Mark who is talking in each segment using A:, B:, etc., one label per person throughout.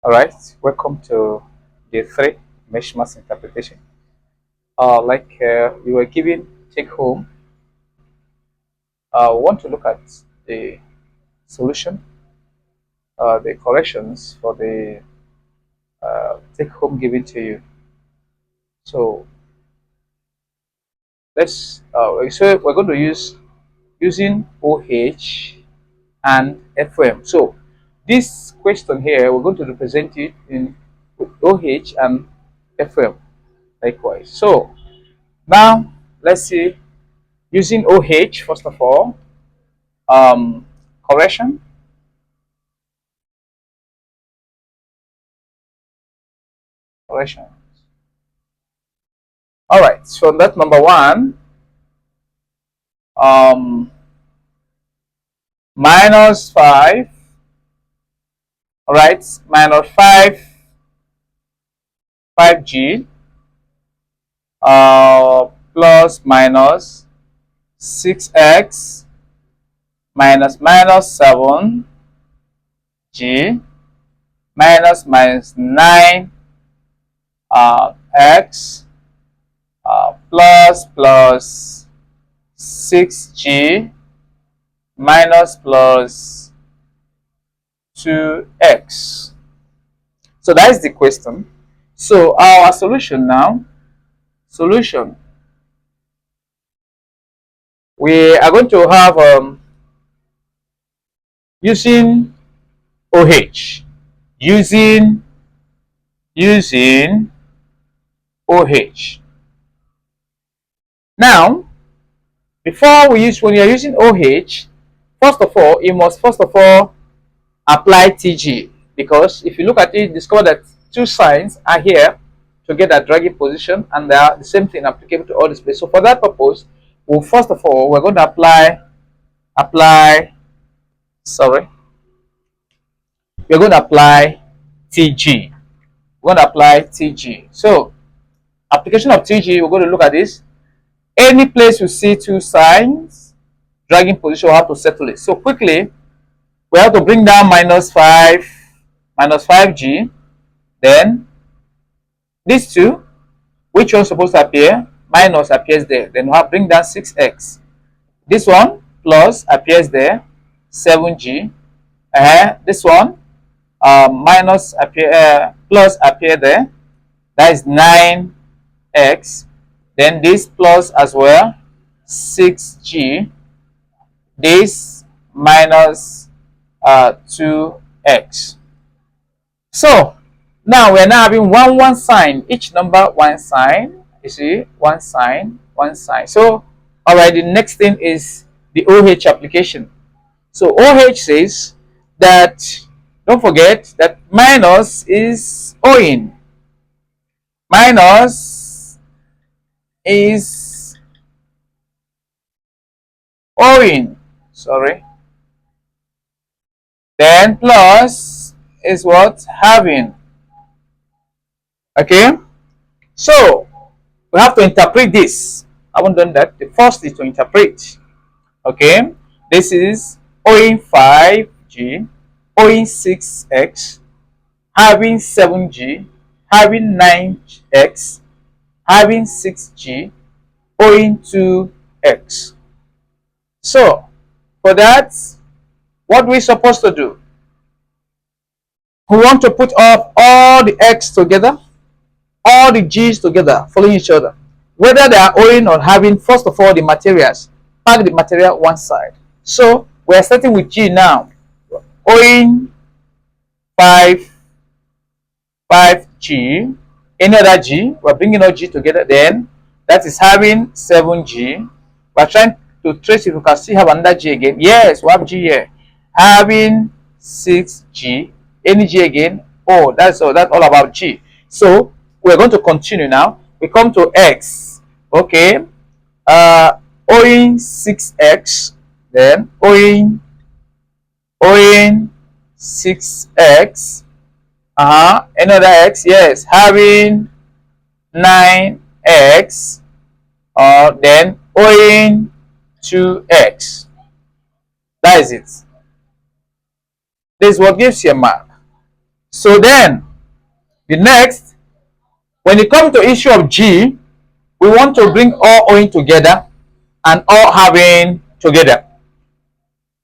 A: All right, welcome to day three, mesh mass interpretation. You were given take home, we want to look at the solution, the corrections for the take home given to you. So so we're going to use using OH and FM. So this question here, we're going to represent it in OH and FM likewise. So now let's see using OH first of all. um, Correction, correction. All right, so that number one, um, minus 5, all right, minus 5g, plus minus 6x minus minus 7g minus 9 x plus 6g plus 2x. So that is the question. So our solution now, solution, we are going to have using OH, using OH. Now, before we use, when you are using OH, first of all, you must first of all apply TG, because if you look at it, discover that two signs are here to get a dragging position, and they are the same thing applicable to all this place. So for that purpose, well, first of all, we're going to apply sorry, we're going to apply TG. We're going to apply TG. So application of TG, we're going to look at this. Any place you see two signs, dragging position, we have to settle it. So quickly, we have to bring down minus 5g. Then these two, which one's supposed to appear? Minus appears there. Then we have bring down 6x. This one plus appears there, 7g. This one plus appear there, that is 9x. Then this plus as well, 6g. This minus 2x. So now we're now having one sign, each number one sign. You see, one sign, one sign. So all right, the next thing is the OH application. So OH says that, don't forget that minus is owing. Minus is owing. Sorry. Then plus is what? Having. Okay. So we have to interpret this. I haven't done that. The first is to interpret. Okay. This is owing 5g, owing 6x, having 7g, having 9x, having 6g, owing 2x. So for that, what we're supposed to do? We want to put up all the x together, all the g's together, following each other. Whether they are owing or having, first of all, the materials. Pack the material one side. So we are starting with g now. Owing 5g. Any other g, we're bringing all g together. Then that is having 7g. We're trying to trace if we can still have another g again. Yes, we have g here. Having 6g. Any g again? Oh, that's all about g. So we're going to continue now. We come to x. Okay. Owing 6x. Then owing 6x. Another x. Yes, having 9x. Then owing 2x. That is it. This is what gives you a mark. So then the next, when it comes to issue of G, we want to bring all owing together and all having together.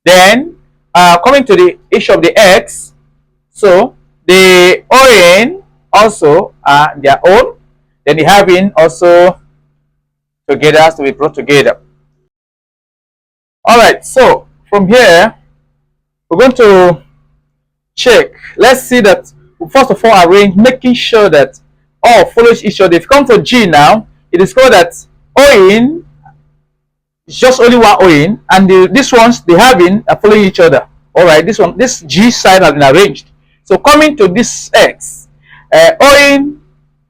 A: Then coming to the issue of the X, so the owing also are their own, then the having also together has to be brought together. All right, so from here we're going to check. Let's see that first of all arrange, making sure that all follows each other. If you come to G now, it is called that owing is just only one owing, and these ones they having are following each other. All right, this G side has been arranged. So coming to this X, owing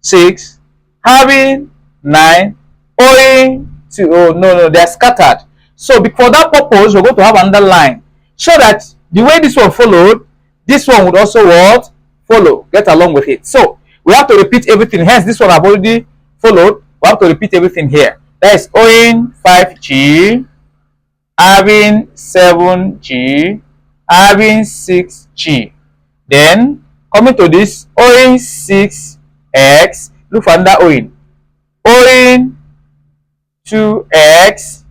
A: 6, having 9, owing 2. Oh no, they are scattered. So for that purpose, we're going to have another line so that the way this one followed, this one would also what follow, get along with it. So we have to repeat everything. Hence, this one I've already followed. We have to repeat everything here. That is owing 5G, having 7G, having 6G. Then coming to this owing 6X, look for another owing. Owing 2X,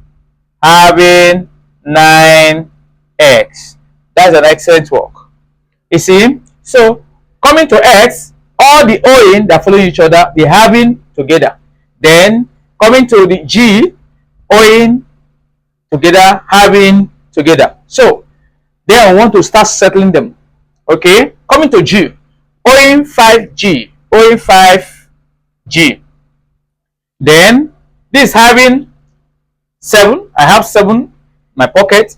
A: having 9X. That's an excellent work. You see? So coming to X, all the owing that follow each other, they having together. Then coming to the G, owing together, having together. So then I want to start settling them. Okay, coming to G, owing 5G, owing 5G. Then this having 7. I have 7 in my pocket.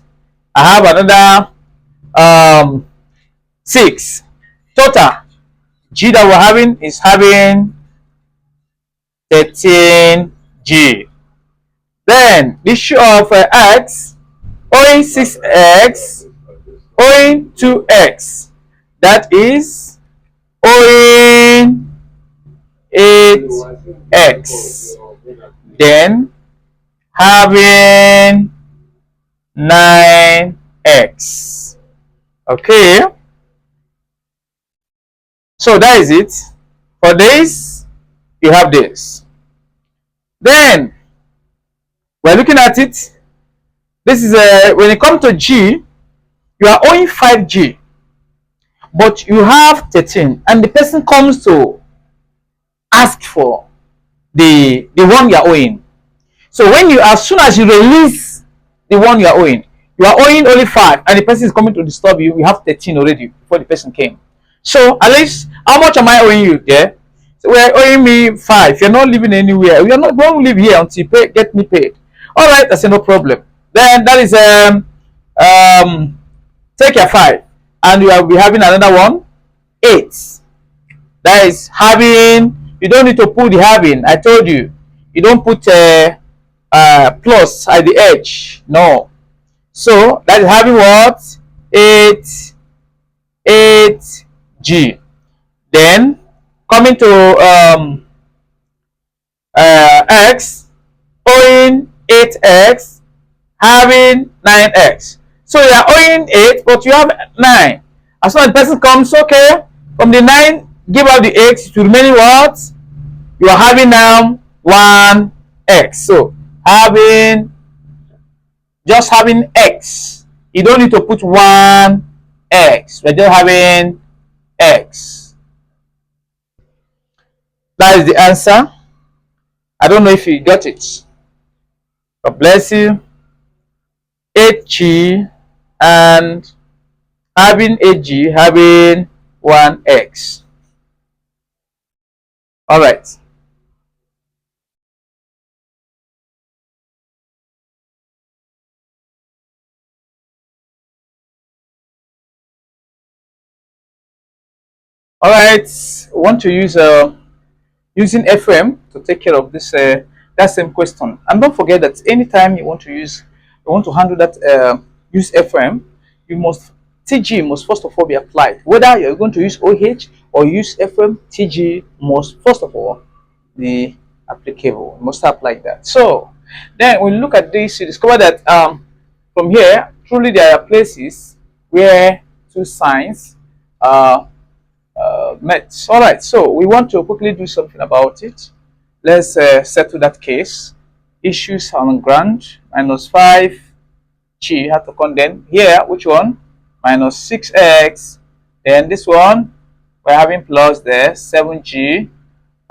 A: I have another 6. Total G that we're having is having 13G. Then the issue of X, owing 6X, owing 2X. That is owing 8X. Then having 9X. Okay. So that is it. For this, you have this. Then we're looking at it. This is when it comes to G, you are owing 5G, but you have 13, and the person comes to ask for the one you are owing. So when you, as soon as you release the one you are owing only 5, and the person is coming to disturb you, you have 13 already before the person came. So at least, how much am I owing you there? So we're owing me 5. You're not living anywhere. We are not going to live here until you get me paid. All right, I say no problem. Then that is take your 5, and you will be having another one, 8. That is having. You don't need to put the having. I told you, you don't put plus at the edge. No. So that is having what? 8G. Then coming to X, owing 8X, having 9X. So you are owing 8, but you have 9. As soon as the person comes, okay, from the 9, give out the 8 to remaining what? You are having now 1X. So just having X. You don't need to put 1X. We're just having X. That is the answer. I don't know if you got it. God bless you. 8G and having 8G, having 1X. All right. All right. We want to use using FM to take care of this that same question. And don't forget that anytime you want to handle that use FM, you must TG must first of all be applied. Whether you're going to use OH or use FM, TG must first of all be applicable. You must apply that. So then when you look at this, you discover that from here, truly there are places where two signs met. All right, so we want to quickly do something about it. Let's settle that case. Issues on ground, minus 5g have to come then here, which one? Minus 6x. Then this one, we're having plus there, 7g.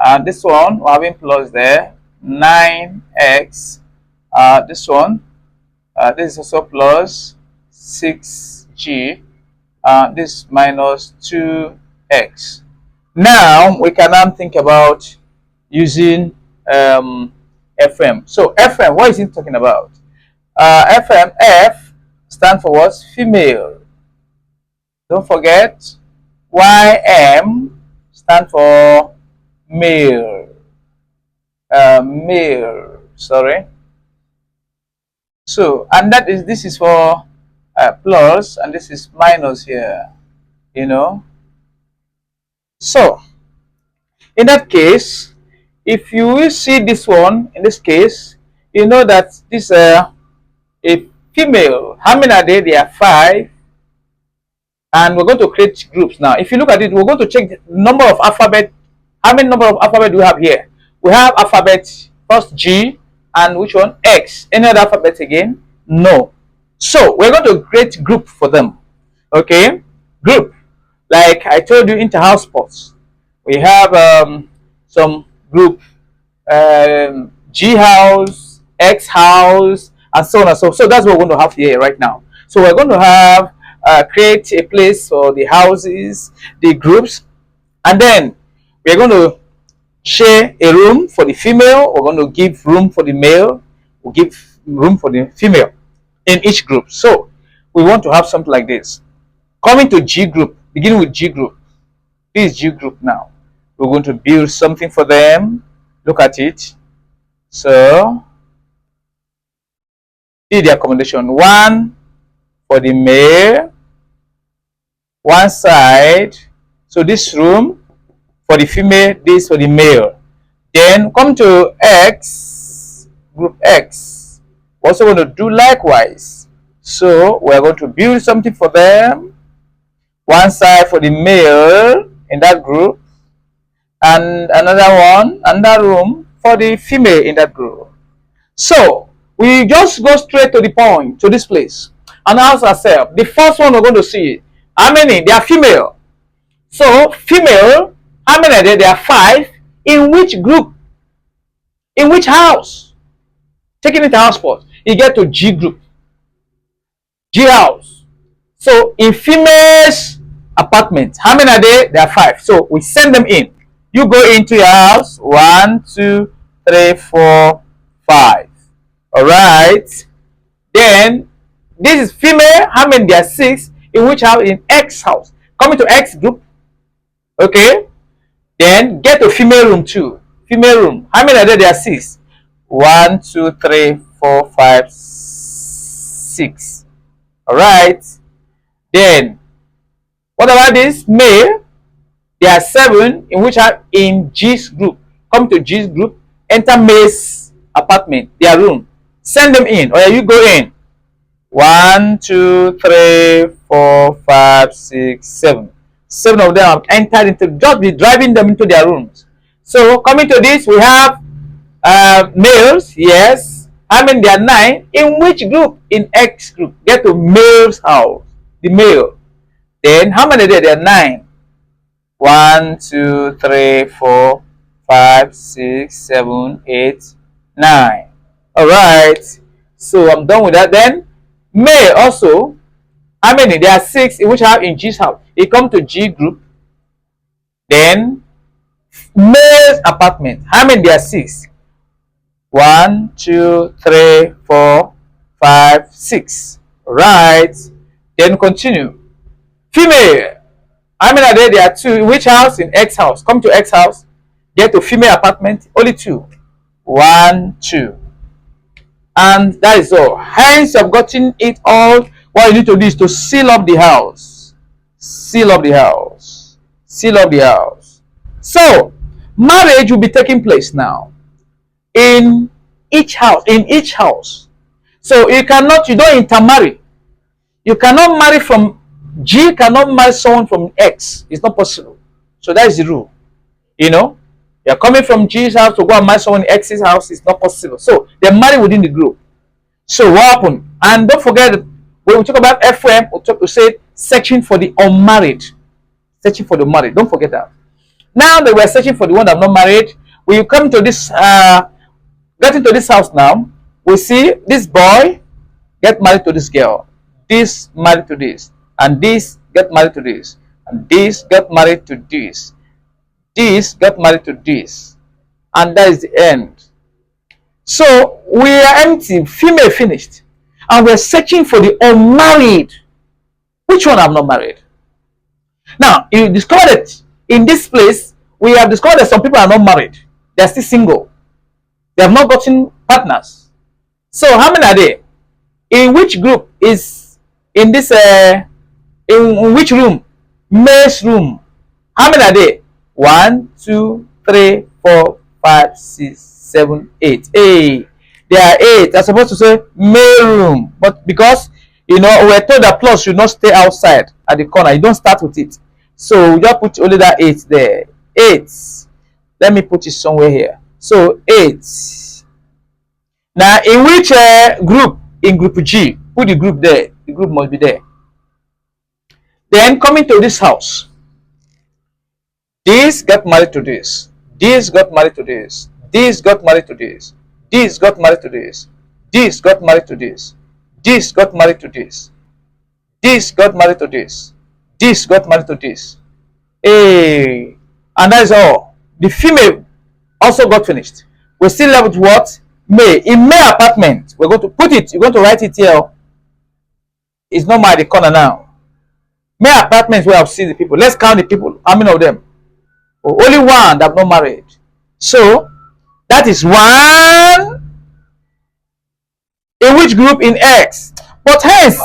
A: And this one, we're having plus there, 9x. This one, this is also plus 6g. This minus 2x. Now we can now think about using FM. So FM, what is it talking about? FM, F stand for what? Female. Don't forget. YM stand for male. Male. Sorry. So, and that is, this is for plus, and this is minus here. You know. So, in that case, if you will see this one, in this case, you know that this a female. How many are there? There are 5. And we're going to create groups now. If you look at it, we're going to check the number of alphabet. How many number of alphabet do we have here? We have alphabet first G and which one? X. Any other alphabet again? No. So we're going to create group for them. Okay? Group. Like I told you, inter-house sports. We have some group, G house, X house, and so on and so on. So that's what we're going to have here right now. So we're going to have create a place for the houses, the groups, and then we're going to share a room for the female. We're going to give room for the male. We'll give room for the female in each group. So we want to have something like this. Coming to G group, beginning with G group. This is G group now. We're going to build something for them. Look at it. So, see the accommodation. 1 for the male, one side. So this room for the female, this for the male. Then come to X, group X. We're also going to do likewise. So we're going to build something for them. One side for the male in that group, and another room for the female in that group. So we just go straight to the point, to this place, and ask ourselves, the first one we're going to see, how many? They are female. So female, how many are there? There are 5. In which group? In which house? Taking it to house spot, you get to G group, G house. So in females apartment, how many are there? There are 5. So we send them in. You go into your house. 1, 2, 3, 4, 5. All right. Then this is female. How many? There are 6. In which house? In X house. Coming to X group. Okay. Then get to female room too. Female room. How many are there? There are 6. 1, 2, 3, 4, 5, 6. All right. Then what about this male? There are 7. In which are in G's group. Come to G's group. Enter male's apartment. Their room. Send them in. Or you go in. 1, 2, 3, 4, 5, 6, 7. 7 of them have entered into, just be driving them into their rooms. So coming to this, we have males. Yes. How many? There are 9. In which group? In X group. Get to male's house. The male. Then how many there? There are 9. 1, 2, 3, 4, 5, 6, 7, 8, 9. All right. So I'm done with that. Then male also. How many? There are 6 in which have in G's house. You come to G group. Then male's apartment. How many? There are 6. 1, 2, 3, 4, 5, 6. Right. Then continue. Female. How many are there? There are 2. In which house? In X house. Come to X house. Get to female apartment. Only 2. 1, 2. And that is all. Hence, you have gotten it all. What you need to do is to seal up the house. Seal up the house. Seal up the house. So, marriage will be taking place now. In each house. In each house. So, you don't intermarry. You cannot marry from G, cannot marry someone from X. It's not possible. So that is the rule. You know, you're coming from G's house to go and marry someone in X's house is not possible. So they're married within the group. So what happened? And don't forget that when we talk about FM, we say searching for the unmarried. Searching for the married. Don't forget that. Now they were searching for the one that not married. When you come to this get into this house now, we see this boy get married to this girl, this married to this, and this get married to this, and this get married to this get married to this, and that is the end. So we are empty, female finished, and we're searching for the unmarried. Which one have not married? Now you discover that in this place we have discovered that some people are not married, they are still single, they have not gotten partners. So how many are they? In which group is in this in which room? Male's room. How many are they? 1, 2, 3, 4, 5, 6, 7, 8. Hey, there are 8. I'm supposed to say male room, but because we're told that plus should not stay outside at the corner. You don't start with it, so we just put only that 8 there. 8. Let me put it somewhere here. So 8. Now, in which group? In group G. Put the group there. The group must be there. Then coming to this house, this got married to this. This got married to this. This got married to this. This got married to this. This got married to this. This got married to this. This got married to this. This got married to this. Hey, and that is all. The female also got finished. We still left with what? May. In May apartment, we're going to put it. You're going to write it here. It's not my the corner now. May apartments where I've seen the people. Let's count the people. How many of them? Oh, only one that have not married. So that is 1. In which group? In X. But hence,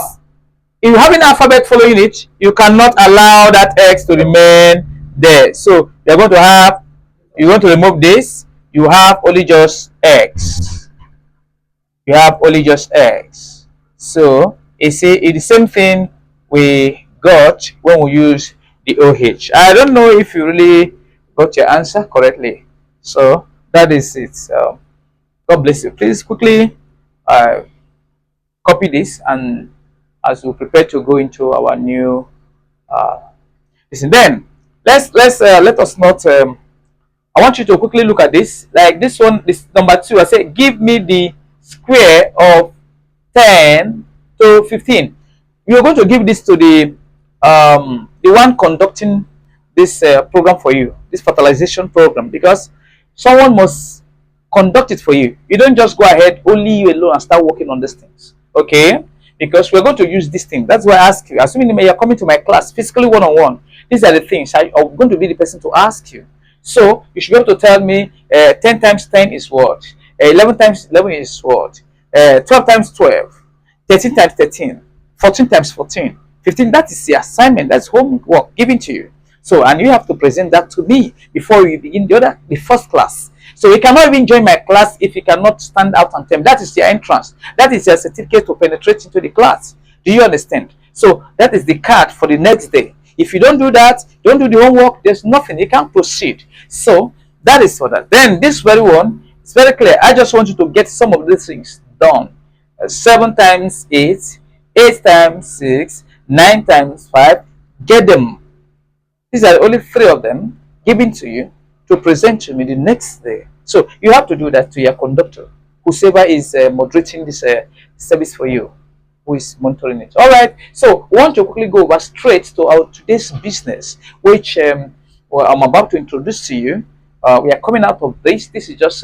A: if you have an alphabet following it, you cannot allow that X to remain there. So you're going to remove this. You have only just X. You have only just X. So it's the same thing we got when we use the OH. I don't know if you really got your answer correctly. So that is it. God bless you. Please quickly copy this, and as we prepare to go into our new listen, then let us not I want you to quickly look at this. Like this one, this number 2. I say give me the square of 10 to 15. You are going to give this to the one conducting this program for you, this fertilization program, because someone must conduct it for you. You don't just go ahead only you alone and start working on these things. Okay, because we're going to use this thing. That's why I ask you, assuming you're coming to my class physically one-on-one, these are the things I'm going to be the person to ask you. So you should be able to tell me 10 times 10 is what, 11 times 11 is what, 12 times 12, 13 times 13, 14 times 14, 15. That is the assignment. That's homework given to you. So, and you have to present that to me before you begin the first class. So you cannot even join my class if you cannot stand out on time. That is your entrance. That is your certificate to penetrate into the class. Do you understand? So that is the card for the next day. If you don't do that, don't do the homework, there's nothing. You can't proceed. So that is for that. Then this very one is very clear. I just want you to get some of these things done. 7 times 8, 8 times 6, 9 times 5. Get them. These are only 3 of them given to you to present to me the next day. So you have to do that to your conductor, whoever is moderating this service for you, who is monitoring it. All right. So we want to quickly go over straight to our today's business, which well, I'm about to introduce to you. We are coming out of this. This is just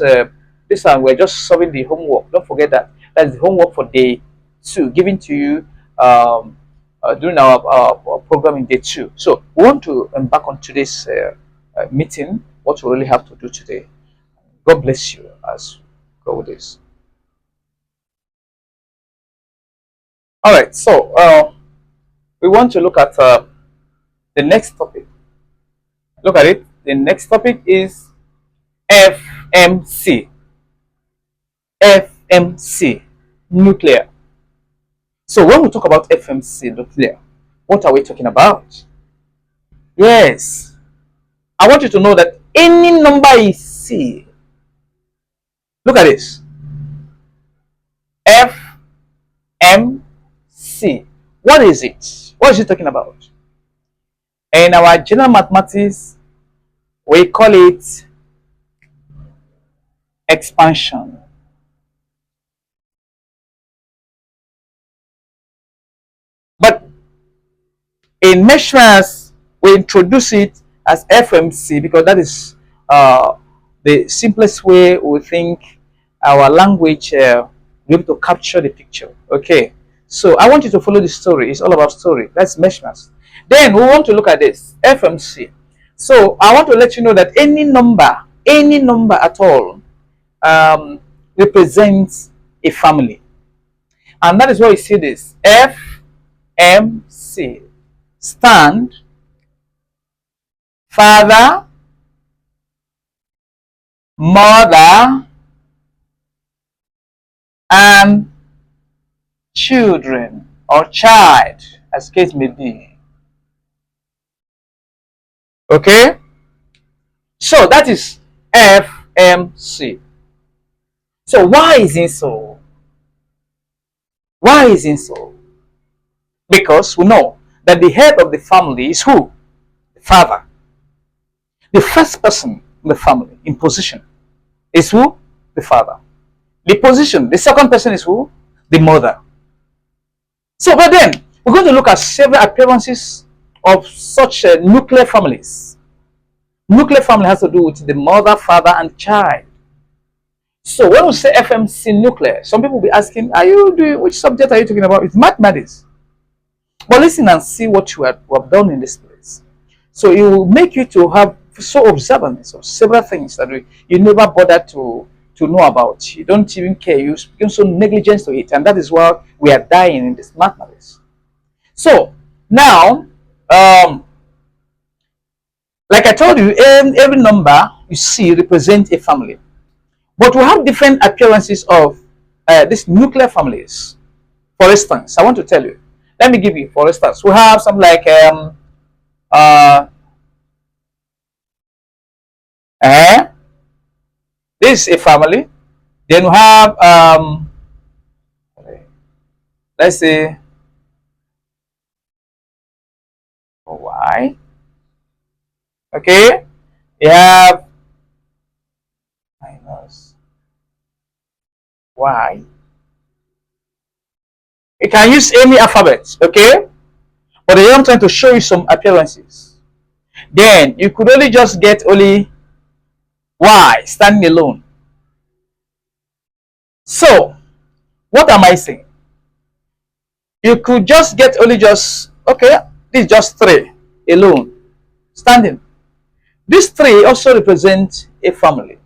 A: this, and we're just solving the homework. Don't forget that that's the homework for day 2, given to you during our program in day 2. So we want to embark on today's meeting. What we really have to do today. God bless you as we go with this. All right, so we want to look at the next topic. Look at it. The next topic is F.M.C. F.M.C. Nuclear. So when we talk about F.M.C. nuclear, what are we talking about? Yes, I want you to know that any number you see, look at this, F.M.C. What is it? What is it talking about? In our general mathematics, we call it expansion. But in measurements, we introduce it as F.M.C. because that is uh, the simplest way we think our language be able to capture the picture. Okay, so I want you to follow the story. It's all about story. That's measurements. Then we want to look at this F.M.C. So I want to let you know that any number at all, represents a family, and that is why you see this F.M.C. stand father, mother, and children or child, as case may be. Okay, so that is F.M.C. So why is it so? Why is it so? Because we know that the head of the family is who? The father. The first person in the family in position is who? The father. The second person is who? The mother. So, but then we're going to look at several appearances of such nuclear families. Nuclear family has to do with the mother, father, and child. So when we say F.M.C. nuclear, some people will be asking, "Are you doing which subject are you talking about?" It's mathematics. But listen and see what you have done in this place. So it will make you to have so observance of several things that you never bothered to know about. You don't even care. You become so negligent to it, and that is why we are dying in this mathematics. So now, like I told you, every number you see represents a family, but we have different appearances of these nuclear families. For instance, I want to tell you. Let me give you, for instance, we have something like uh, eh, this is a family. Then we have let's say Y. Okay, you have minus Y. You can use any alphabet, okay? But I'm trying to show you some appearances. Then you could only just get only Y standing alone. So what am I saying? You could just get only just okay. This is just three alone standing. These three also represent a family.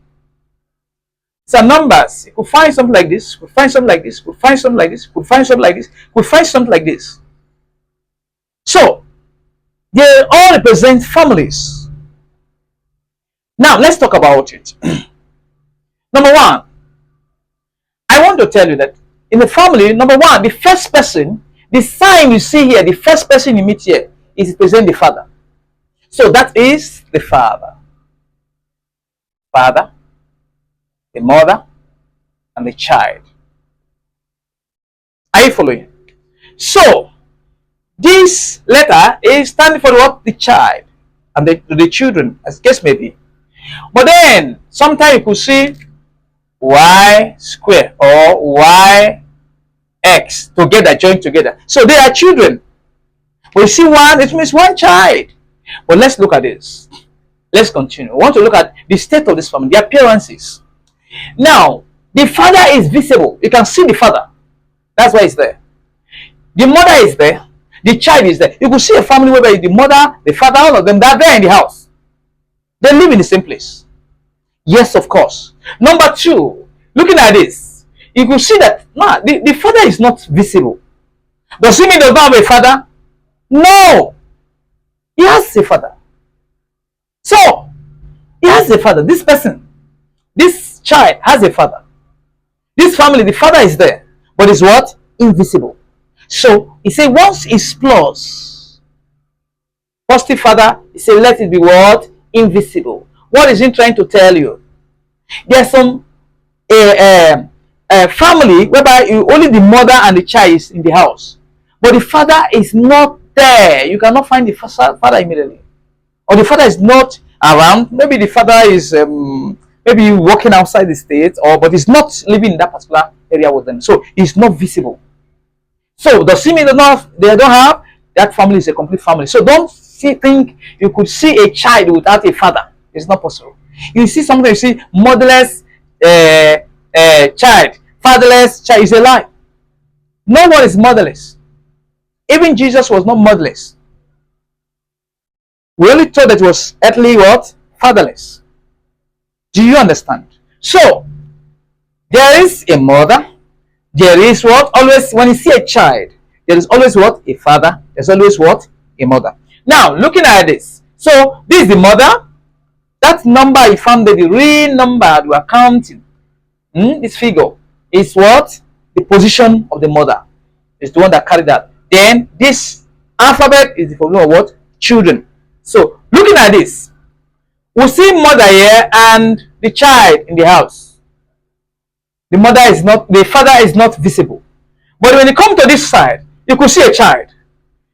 A: So numbers. You could find something like this. You could find something like this. You could find something like this. You could find something like this. You could find something like this. So they all represent families. Now let's talk about it. Number one, I want to tell you that in the family, number one, the first person, the sign you see here, the first person you meet here is represent the father. So that is the father. Father, the mother, and the child. Are you following? So this letter is standing for what? The child and the children, as case may be. But then sometimes you could see y square or y x together, joined together. So they are children. We see one, it means one child. But let's look at this. Let's continue. We want to look at the state of this family, the appearances. Now, the father is visible. You can see the father. That's why it's there. The mother is there. The child is there. You could see a family where the mother, the father, all of them, they're there in the house. They live in the same place. Yes, of course. Number two, looking at this, you could see that the father is not visible. Does it mean does not have a father? No. He has a father. So, he has a father. This person, this child has a father. This family, the father is there, but is what? Invisible. So, he said once it's plus, positive father, he said let it be what? invisible. What is he trying to tell you? There's some a family whereby only the mother and the child is in the house, but the father is not there. You cannot find the father immediately, or the father is not around. Maybe the father is maybe walking outside the state, or but he's not living in that particular area with them, so he's not visible. So does he mean they don't have that family is a complete family? So don't think you could see a child without a father. It's not possible. You see something, you see motherless child, fatherless child, is a lie. No one is motherless. Even Jesus was not motherless. We only thought that it was earthly what? Fatherless. Do you understand? So there is a mother. There is what? Always, when you see a child, there is always what? A father. There's always what? A mother. Now, looking at this. So, this is the mother. That number you found, the real number we are counting. This figure is what? The position of the mother. It's the one that carried that. Then, this alphabet is the formula of what? Children. So, looking at this, we see mother here and the child in the house. The father is not visible. But when you come to this side, you could see a child.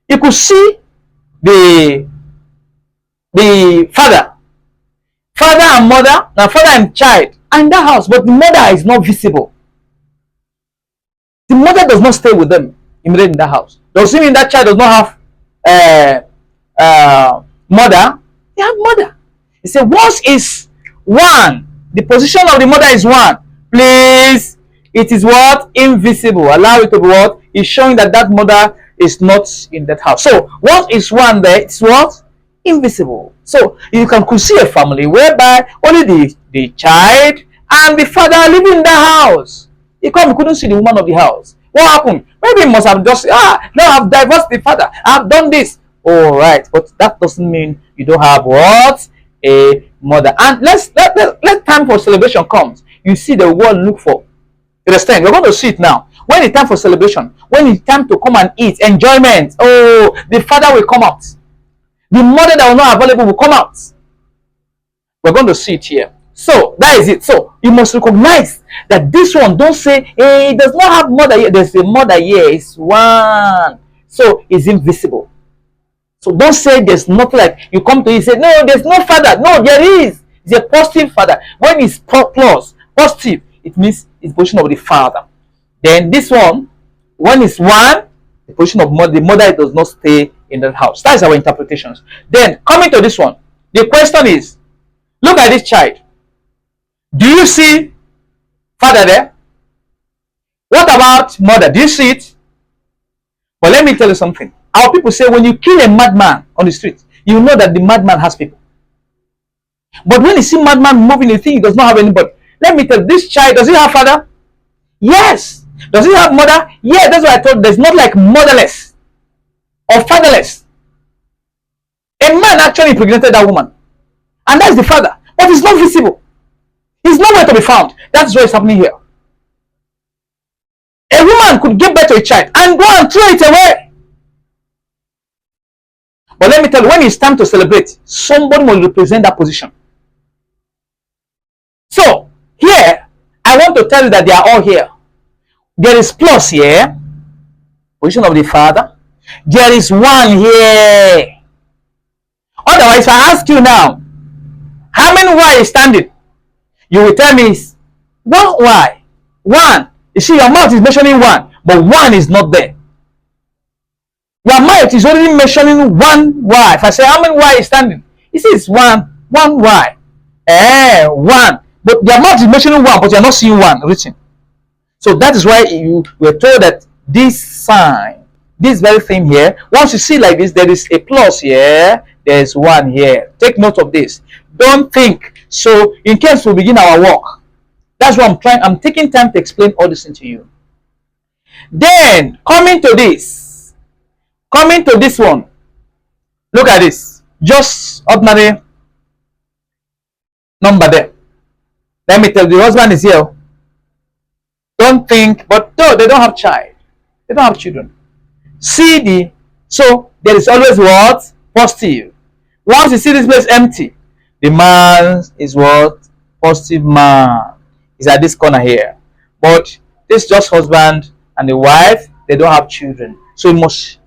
A: You could see the father and mother, now father and child are in that house, but the mother is not visible. The mother does not stay with them immediately in that house. Does it mean that child does not have mother? They have mother. He said, once is one, the position of the mother is one. Please, it is what? Invisible. Allow it to be what? It's showing that that mother is not in that house. So, what is one there? It's what? Invisible. So, you could see a family whereby only the child and the father living in the house. You couldn't see the woman of the house. What happened? Maybe he must have just, no, I've divorced the father. I've done this. All right. But that doesn't mean you don't have what? A mother. And let time for celebration comes. You see the world look for. You understand? We're going to see it now. When it's time for celebration, when it's time to come and eat, enjoyment, oh, the father will come out. The mother that was not available will come out. We're going to see it here. So, that is it. So, you must recognize that this one, don't say, hey, it does not have mother here. There's a mother here. It's one. So, it's invisible. So, don't say there's nothing like, you come to it and say, no, there's no father. No, there is. It's a positive father. When it's plus, positive, it means it's position of the father. Then this one, when it's one, the position of mother, the mother does not stay in that house. That's our interpretations. Then coming to this one, the question is, look at this child. Do you see father there? What about mother? Do you see it? But let me tell you something. Our people say when you kill a madman on the street, you know that the madman has people. But when you see madman moving, you think he does not have anybody. Let me tell you, this child, does he have father? Yes. Does he have mother? Yeah, that's why I told you, there's not like motherless or fatherless. A man actually impregnated that woman. And that's the father. But he's not visible. He's nowhere to be found. That's what is happening here. A woman could give birth to a child and go and throw it away. But let me tell you, when it's time to celebrate, somebody will represent that position. So, here, I want to tell you that they are all here. There is plus here, position of the father. There is one here. Otherwise, if I ask you now, how many Y is standing? You will tell me, one Y. One. You see, your mouth is mentioning one, but one is not there. Your mouth is only mentioning one Y. If I say, how many Y is standing? You see, it's one Y. One. But your mouth is mentioning one, but you're not seeing one written. So that is why you were told that this sign, this very thing here, once you see like this, there is a plus here, there is one here. Take note of this. Don't think. So in case we begin our work, that's what I'm taking time to explain all this to you. Then coming to this one, look at this, just ordinary number there. Let me tell you, the husband is here. Don't think, but no, they don't have child. They don't have children. So there is always what? Positive. Once you see this place empty, The man is what? Positive man. Is at this corner here. But this just husband and the wife, they don't have children. So you must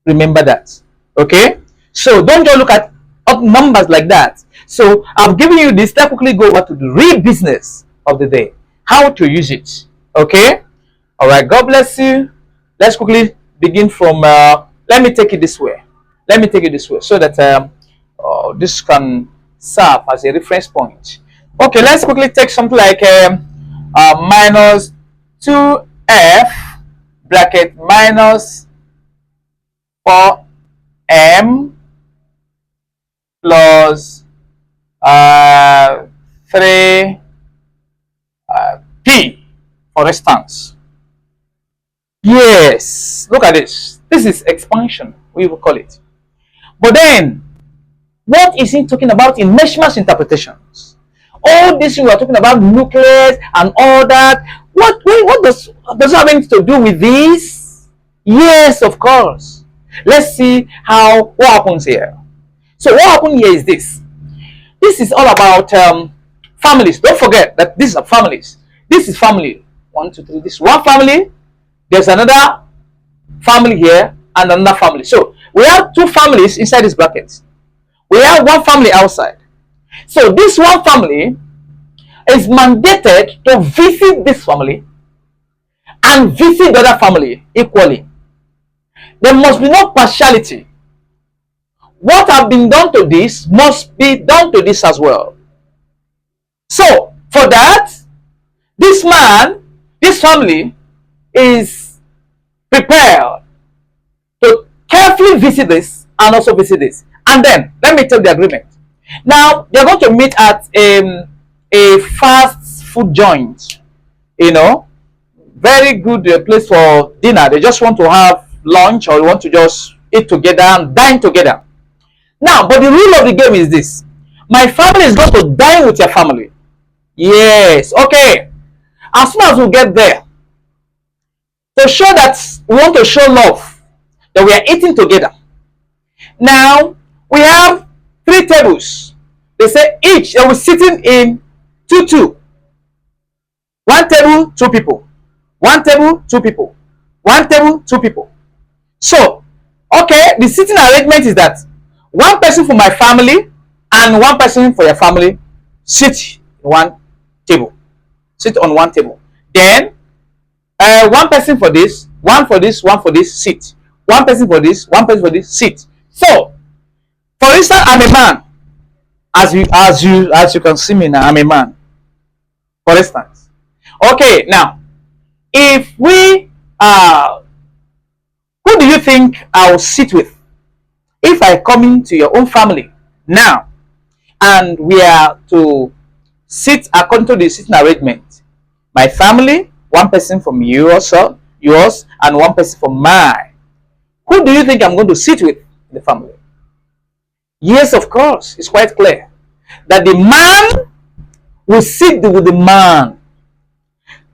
A: remember that. Okay? So don't just look at up numbers like that. So I've given you this. Let's quickly go over to the real business of the day. How to use it. Okay? Alright, God bless you. Let's quickly begin from let me take it this way. Let me take it this way so that this can serve as a reference point. Okay, let's quickly take something like minus 2f bracket minus 4m plus 3p, for instance. Yes, look at this. This is expansion, we will call it. But then, what is he talking about in measurements interpretations? All this we are talking about nucleus and all that. What does it have anything to do with this? Yes, of course. Let's see what happens here. So what happened here is this. This is all about families. Don't forget that these are families. This is family. 1, 2, 3. This is one family. There's another family here and another family. So we have two families inside this bracket. We have one family outside. So this one family is mandated to visit this family and visit the other family equally. There must be no partiality. What have been done to this must be done to this as well. So for that, this man, this family is prepared to carefully visit this and also visit this. And then let me tell the agreement. Now they're going to meet at a fast food joint, very good place for dinner. They just want to have lunch or want to just eat together and dine together. Now, but the rule of the game is this: my family is going to dine with your family. Yes, okay. As soon as we get there, to show that we want to show love, that we are eating together. Now we have 3 tables. They say each they were sitting in 2-2. 1 table, 2 people. 1 table, 2 people. 1 table, 2 people. So, okay, the sitting arrangement is that 1 person for my family and 1 person for your family sit in 1 table. Sit on 1 table. Then 1 person for this, 1 for this, 1 for this, sit. 1 person for this, 1 person for this, sit. So, for instance, I'm a man. As you can see me now, I'm a man. For instance. Okay, now, if we who do you think I'll sit with? If I come into your own family now, and we are to sit according to the sitting arrangement, my family, 1 person from yours, and 1 person from mine. Who do you think I'm going to sit with in the family? Yes, of course, it's quite clear that the man will sit with the man.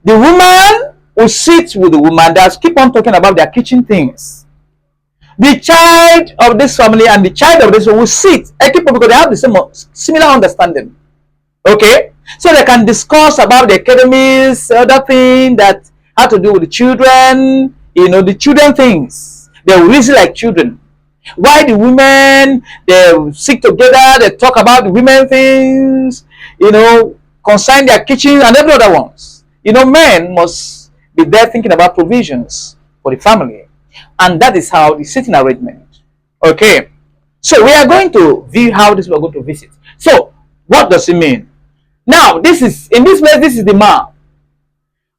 A: The woman will sit with the woman. That keep on talking about their kitchen things. The child of this family and the child of this one will sit and keep on, because they have the same similar understanding. Okay, so they can discuss about the academies, other thing that have to do with the children. The children things. They will reason like children. Why the women, they sit together, they talk about the women things, concern their kitchen and every other ones. Men must be there thinking about provisions for the family. And that is how the sitting arrangement. Okay. So we are going to view how this we are going to visit. So what does it mean? Now, this is the man.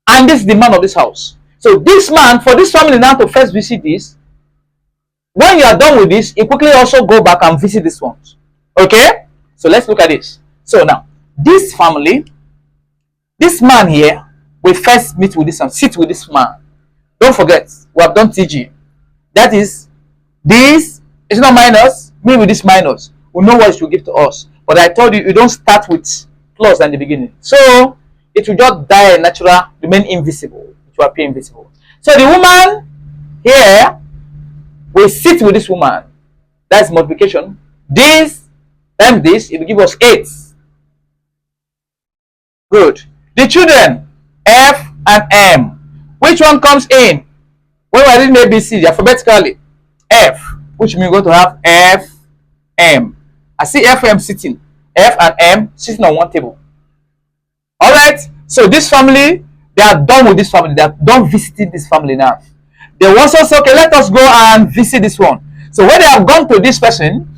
A: And this is the man of this house. So this man, for this family now to first visit this, when you are done with this, you quickly also go back and visit this one. Okay? So let's look at this. So now, this family, this man here, will first meet with this one, sit with this man. Don't forget, we have done TG. That is, this is not minus, me with this minus. We know what it will give to us. But I told you don't start with plus in the beginning. So, it will just die natural, remain invisible. It will appear invisible. So the woman here will sit with this woman. That's multiplication. This Times this, it will give us 8. Good. The children, F and M. Which one comes in? When we are reading ABC alphabetically, F, which means we're going to have F, M. I see F.M. sitting, F and M sitting on one table. All right. So this family, they are done with this family. They are done visiting this family now. They also say, okay, let us go and visit this one. So when they have gone to this person,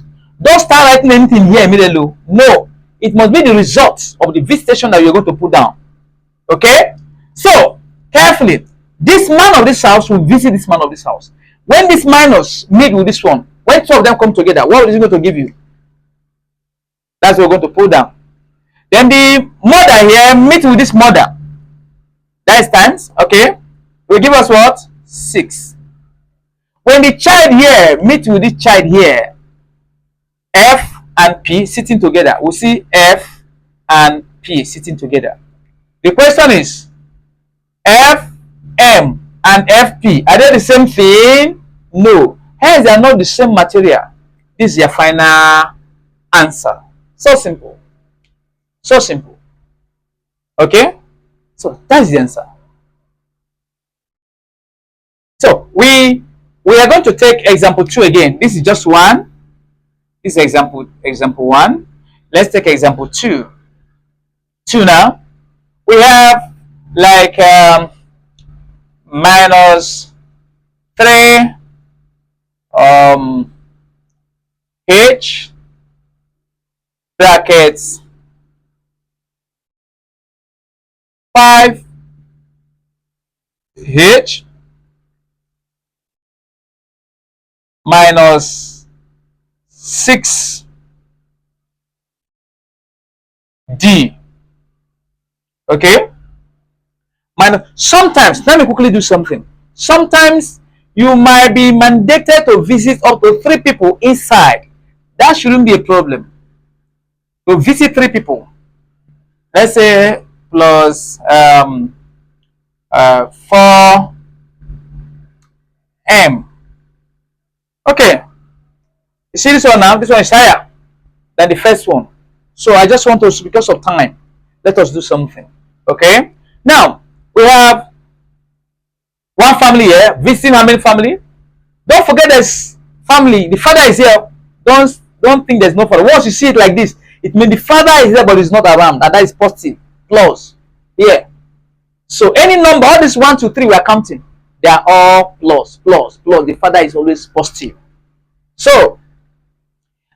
A: don't start writing anything here immediately. No, it must be the result of the visitation that you're going to put down. Okay? So, carefully, this man of this house will visit this man of this house. When these minors meet with this one, when two of them come together, what is it going to give you? That's what we're going to put down. Then the mother here meet with this mother. That is times, okay? Will give us what? 6. When the child here meet with this child here, F and P sitting together, we'll see F and P sitting together. The question is, F, M, and FP, are they the same thing? No. Hence, they are not the same material. This is your final answer. So simple. So simple. Okay? So, that's the answer. So, we are going to take example 2 again. This is just one. This is example 1. Let's take example 2. 2 now. We have like minus 3 H brackets 5 H minus 6 D. Okay? Sometimes, let me quickly do something. Sometimes you might be mandated to visit up to 3 people inside. That shouldn't be a problem. To visit 3 people. Let's say plus 4 M. Okay. You see this one now? This one is higher than the first one. So I just want to, because of time, let us do something. Okay? Now, we have one family here. Visiting how many family? Don't forget there's family. The father is here. Don't think there's no father. Once you see it like this, it means the father is there but he's not around. And that is positive. Plus. Here. So any number, all this 1, 2, 3 we are counting, they are all plus. The father is always positive. So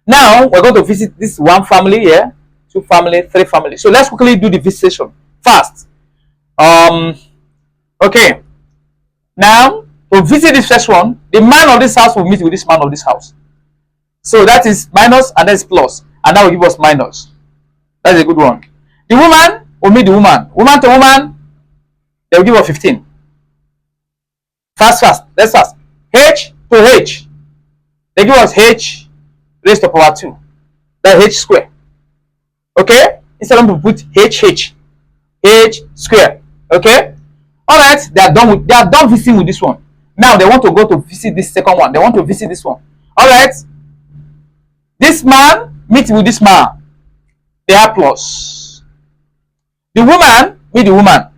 A: now we're going to visit this one family here, 2 family, 3 family. So let's quickly do the visitation fast. Okay. Now to visit this first one, the man of this house will meet with this man of this house. So that is minus and that's plus, and that will give us minus. That's a good one. The woman will meet the woman. Woman to woman, they will give us 15. Fast. Let's fast. H to H. They give us H raised to power 2. That's H square. Okay? Instead of put H square. Okay? Alright, they are done visiting with this one. Now they want to go to visit this second one. They want to visit this one. Alright. This man meets with this man. They have plus. The woman meet the woman.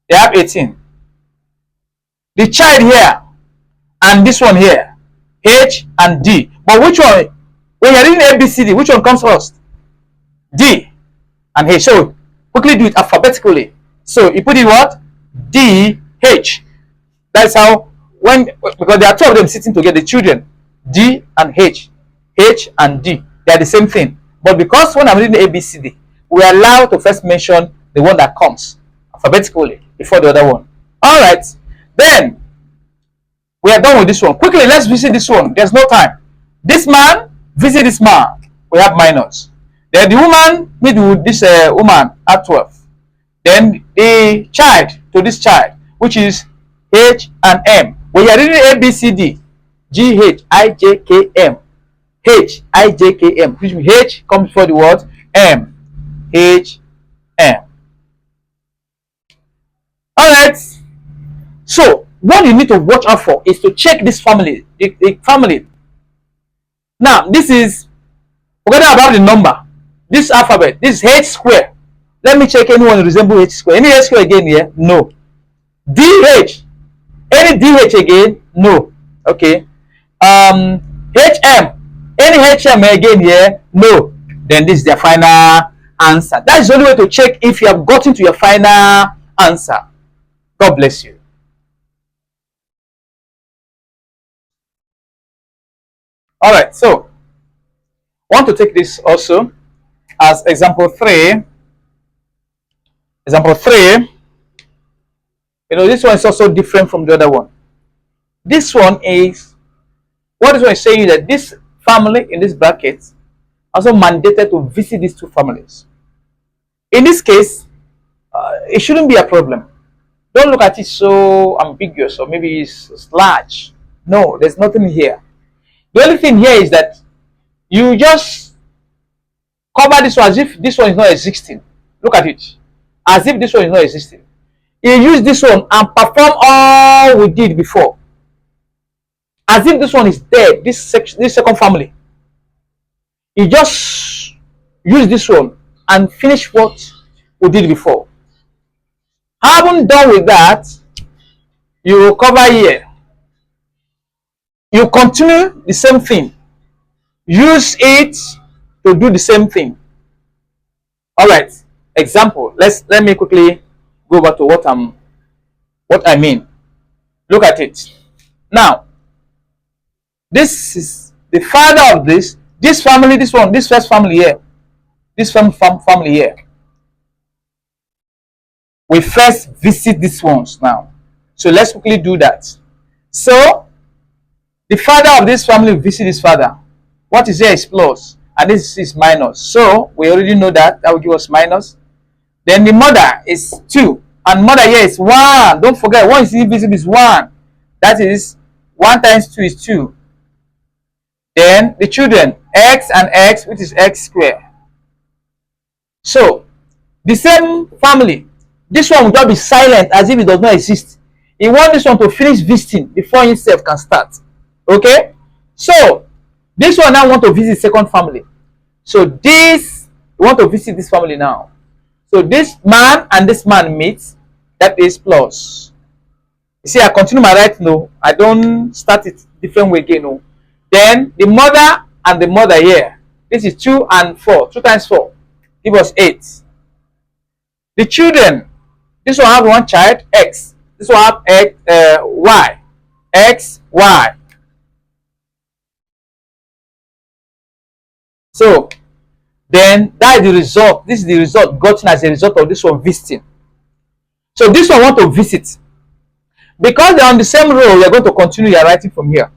A: They have 18. The child here and this one here, H and D. But which one? When you're reading ABCD, which one comes first? D and H. So quickly do it alphabetically. So you put in what? D, H. That's how, because there are 2 of them sitting together, the children, D and H. H and D. They are the same thing. But because when I'm reading ABCD, we are allowed to first mention the one that comes alphabetically before the other one. Alright. Then we are done with this one. Quickly, let's visit this one. There's no time. This man, visit this man. We have minus. Then the woman meet with this woman at 12. Then the child to this child, which is H and M. When you are reading ABCD, G, H, I, J, K, M. H, I, J, K, M. Which means H comes before the word M. H, M. Alright. So, what you need to watch out for is to check this family. The family. Now, this is Forget about the number. This alphabet, this H square. Let me check anyone resemble H square. Any H square again here? No. DH. Any DH again? No. Okay. HM. Any HM again here? No. Then this is the final answer. That's the only way to check if you have gotten to your final answer. God bless you. All right. So, I want to take this also as example 3. Example 3. This one is also different from the other one. This one is, what this one is saying is that this family in this bracket also mandated to visit these two families. In this case, it shouldn't be a problem. Don't look at it so ambiguous or maybe it's large. No, there's nothing here. The only thing here is that you just cover this one as if this one is not existing. Look at it. As if this one is not existing. You use this one and perform all we did before. As if this one is dead, this second family. You just use this one and finish what we did before. Having done with that, you will cover here. You continue the same thing. Use it to do the same thing. All right. Example. Let me quickly go back to what I mean. Look at it. Now, this is the father of this family, this first family here. This family here. We first visit these ones now. So let's quickly do that. So, the father of this family visit his father. What is here is plus, and this is minus. So, we already know that. That will give us minus. Then the mother is 2, and mother here is 1. Don't forget, 1 is invisible is 1. That is 1 times 2 is 2. Then the children, x and x, which is x squared. So, the same family, this one will just be silent as if it does not exist. He wants this one to finish visiting before himself can start. Okay? So, this one now want to visit second family. So, this, we want to visit this family now. So, this man and this man meet. That is plus. You see, I continue my right no. I don't start it different way again. No. Then, the mother and the mother here. This is 2 and 4. 2 times 4. Give us 8. The children. This one have one child, x. This one have x, y. X, y. So, then that is the result. This is the result gotten as a result of this one visiting. So, this one want to visit. Because they are on the same row, we are going to continue your writing from here.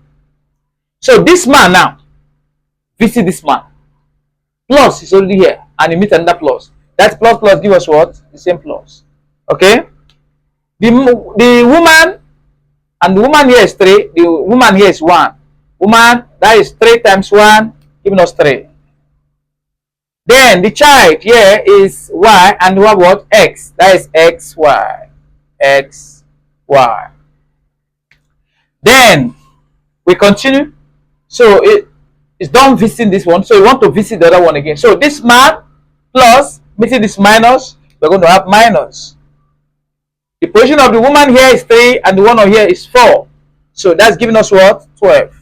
A: So, this man now, visit this man. Plus is already here, and you meet another plus. That plus give us what? The same plus. Okay, the woman and the woman here is 3. The woman here is 1. Woman, that is 3 times 1, giving us 3. Then the child here is y, and we have what? X. That is x y, x y. Then we continue. So it's done visiting this one. So we want to visit the other one again. So this man plus meeting this minus, we're going to have minus. The position of the woman here is 3 and the one on here is 4. So that's giving us what? 12.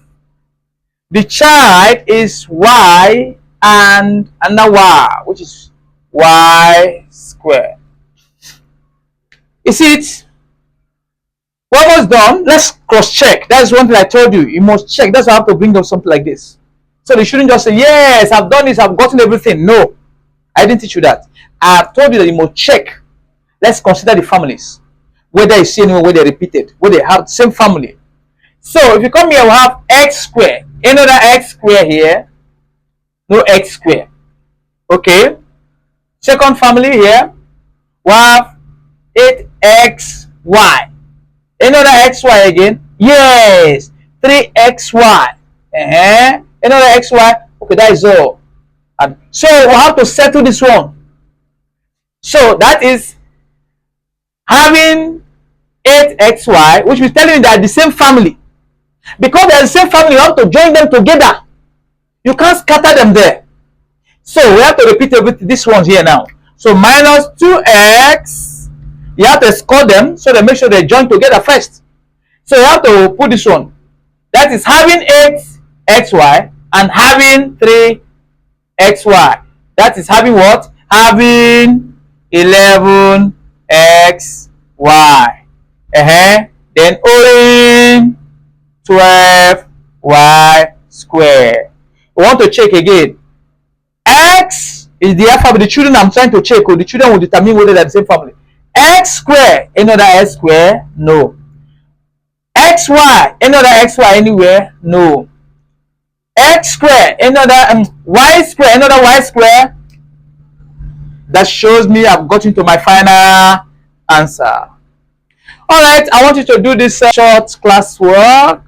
A: The child is y and another y, which is y squared. You see it? We're almost done. Let's cross-check. That's one thing I told you. You must check. That's why I have to bring up something like this. So they shouldn't just say, yes, I've done this, I've gotten everything. No, I didn't teach you that. I've told you that you must check. Let's consider the families. Whether you see anywhere where they repeated, where they have the same family. So if you come here, we have x squared. Another x squared here. No x squared. Okay. Second family here, we have 8xy. Another xy again. Yes. 3xy. Another xy. Okay, that is all. And so we have to settle this one. So that is having 8xy, which is telling you that the same family. Because they are the same family, you have to join them together. You can't scatter them there. So we have to repeat everything. This one's here now. So minus 2x, you have to score them so they make sure they join together first. So you have to put this one. That is having 8xy and having 3xy. That is having what? Having 11xy. Then owing 12y square. We want to check again. X is the alphabet. The children I'm trying to check, or the children will determine whether they're the same family. X square, another x square? No. XY, another XY anywhere? No. X square, another Y square, another Y square? That shows me I've gotten to my final answer. Alright, I want you to do this short class work.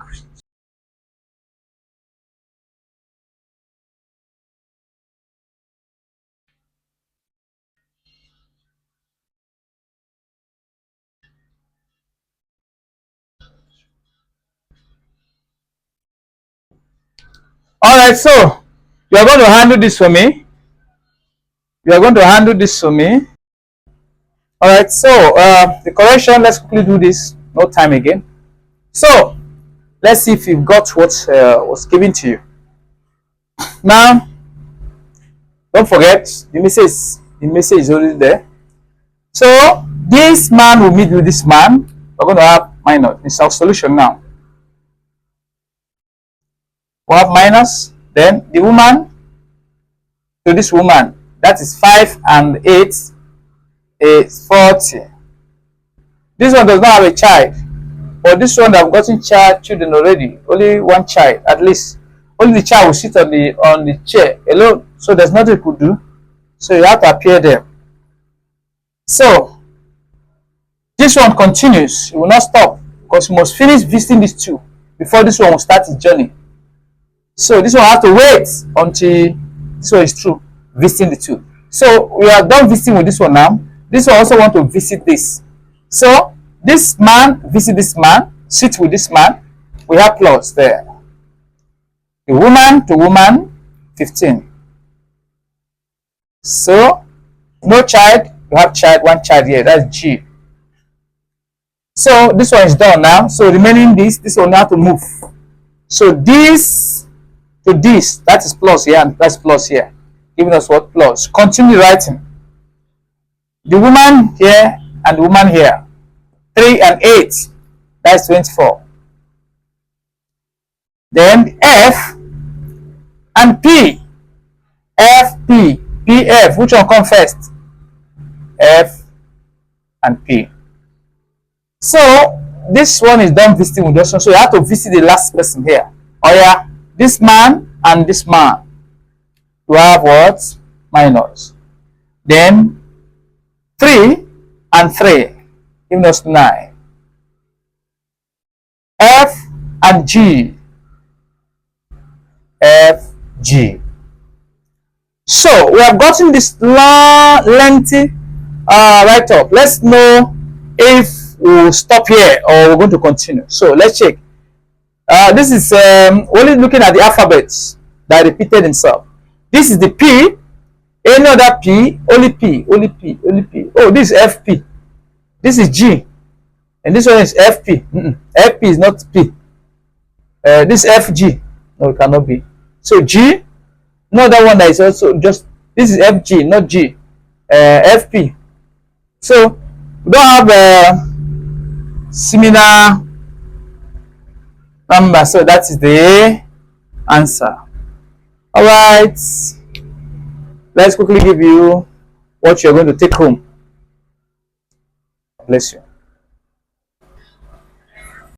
A: Alright, so you are going to handle this for me. You are going to handle this for me. Alright, so the correction, let's quickly do this. No time again. So let's see if you've got what was given to you. Now, don't forget the message. The message is already there. So this man will meet with this man. We're going to have minus. It's our solution now. We'll have minus. Then the woman to this woman. That is 5 and 8 is 40. This one does not have a child. But this one I've gotten children already. Only one child at least. Only the child will sit on the chair alone. So there's nothing you could do. So you have to appear there. So this one continues. It will not stop because you must finish visiting these two before this one will start its journey. So this one has to wait until this one is true, visiting the two. So we are done visiting with this one now. This one also want to visit this. So this man visit this man, sit with this man. We have plus there. The woman to woman, 15. So no child, you have child, one child here. That's G. So this one is done now. So remaining this one have to move. So this to this, that is plus here and that's plus here. Giving us what? Plus. Continue writing. The woman here and the woman here. 3 and 8. That's 24. Then F and P. F, P. P, F. Which one comes first? F and P. So this one is done visiting with this one. So you have to visit the last person here. Oh yeah, this man and this man. You have what? Minus. Then 3 and 3. Giving us 9. F and G. F, G. So we have gotten this long, lengthy write-up. Let's know if we'll stop here or we're going to continue. So let's check. This is only looking at the alphabets that repeated itself. This is the P. Any other P, only P, only P, only P. Oh, this is FP. This is G. And this one is FP. FP is not P. This FG. No, it cannot be. So G. Another one that is also just, this is FG, not G. FP. So we don't have a similar number. So that is the answer. Alright. Let's quickly give you what you're going to take home. Bless you.